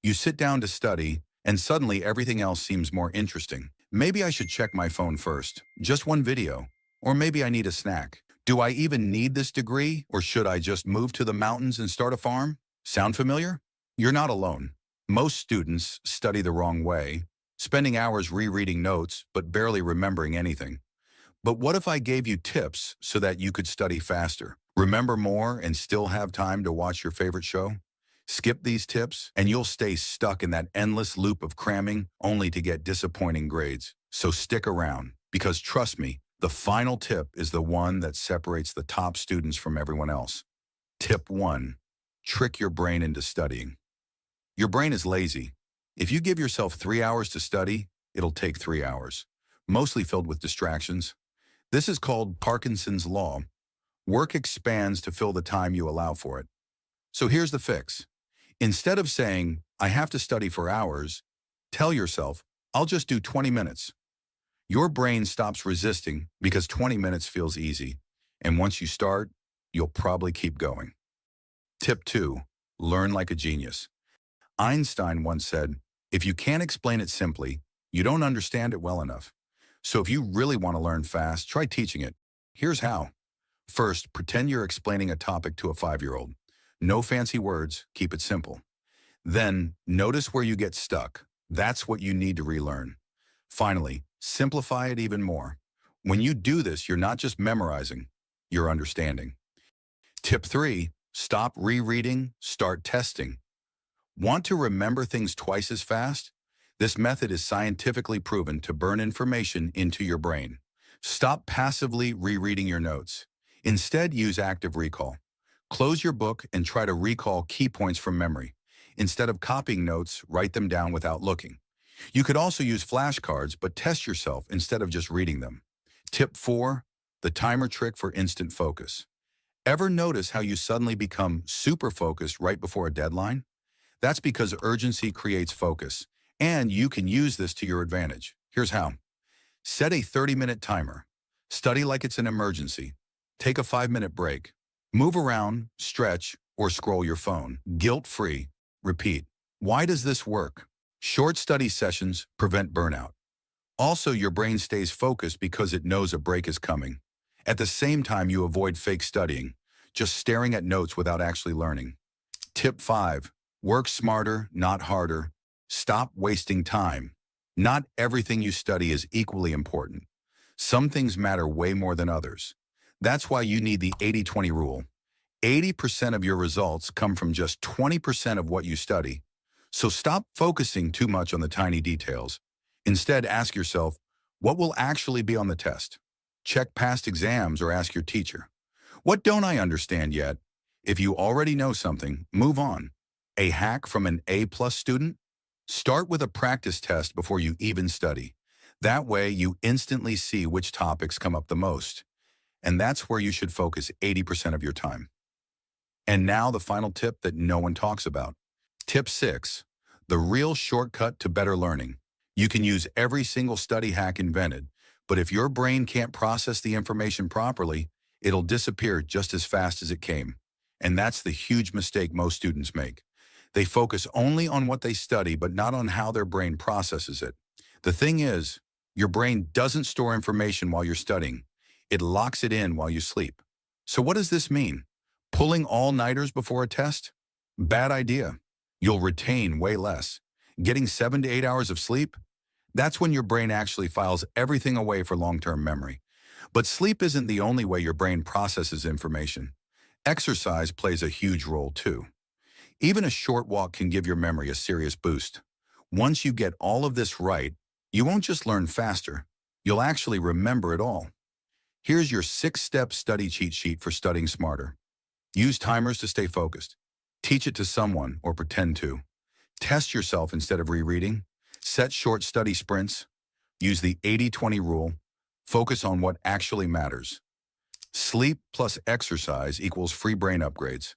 You sit down to study, and suddenly everything else seems more interesting. Maybe I should check my phone first. Just one video. Or maybe I need a snack. Do I even need this degree, or should I just move to the mountains and start a farm? Sound familiar? You're not alone. Most students study the wrong way, spending hours rereading notes but barely remembering anything. But what if I gave you tips so that you could study faster, remember more, and still have time to watch your favorite show? Skip these tips, and you'll stay stuck in that endless loop of cramming only to get disappointing grades. So stick around, because trust me, the final tip is the one that separates the top students from everyone else. Tip 1. Trick your brain into studying. Your brain is lazy. If you give yourself 3 hours to study, it'll take 3 hours, mostly filled with distractions. This is called Parkinson's Law. Work expands to fill the time you allow for it. So here's the fix. Instead of saying, I have to study for hours, tell yourself, I'll just do 20 minutes. Your brain stops resisting because 20 minutes feels easy. And once you start, you'll probably keep going. Tip 2. Learn like a genius. Einstein once said, if you can't explain it simply, you don't understand it well enough. So if you really want to learn fast, try teaching it. Here's how. First, pretend you're explaining a topic to a 5-year-old. No fancy words, keep it simple. Then, notice where you get stuck. That's what you need to relearn. Finally, simplify it even more. When you do this, you're not just memorizing, you're understanding. Tip 3, stop rereading, start testing. Want to remember things twice as fast? This method is scientifically proven to burn information into your brain. Stop passively rereading your notes. Instead, use active recall. Close your book and try to recall key points from memory. Instead of copying notes, write them down without looking. You could also use flashcards, but test yourself instead of just reading them. Tip 4, the timer trick for instant focus. Ever notice how you suddenly become super focused right before a deadline? That's because urgency creates focus, and you can use this to your advantage. Here's how. Set a 30-minute timer. Study like it's an emergency. Take a 5-minute break. Move around, stretch, or scroll your phone. Guilt-free. Repeat. Why does this work? Short study sessions prevent burnout. Also, your brain stays focused because it knows a break is coming. At the same time, you avoid fake studying, just staring at notes without actually learning. Tip 5. Work smarter, not harder. Stop wasting time. Not everything you study is equally important. Some things matter way more than others. That's why you need the 80-20 rule. 80% of your results come from just 20% of what you study. So stop focusing too much on the tiny details. Instead, ask yourself, what will actually be on the test? Check past exams or ask your teacher. What don't I understand yet? If you already know something, move on. A hack from an A+ student? Start with a practice test before you even study. That way, you instantly see which topics come up the most. And that's where you should focus 80% of your time. And now the final tip that no one talks about. Tip 6, the real shortcut to better learning. You can use every single study hack invented, but if your brain can't process the information properly, it'll disappear just as fast as it came. And that's the huge mistake most students make. They focus only on what they study, but not on how their brain processes it. The thing is, your brain doesn't store information while you're studying. It locks it in while you sleep. So what does this mean? Pulling all-nighters before a test? Bad idea. You'll retain way less. Getting 7 to 8 hours of sleep? That's when your brain actually files everything away for long-term memory. But sleep isn't the only way your brain processes information. Exercise plays a huge role too. Even a short walk can give your memory a serious boost. Once you get all of this right, you won't just learn faster, you'll actually remember it all. Here's your 6-step study cheat sheet for studying smarter. Use timers to stay focused. Teach it to someone or pretend to. Test yourself instead of rereading. Set short study sprints. Use the 80-20 rule. Focus on what actually matters. Sleep plus exercise equals free brain upgrades.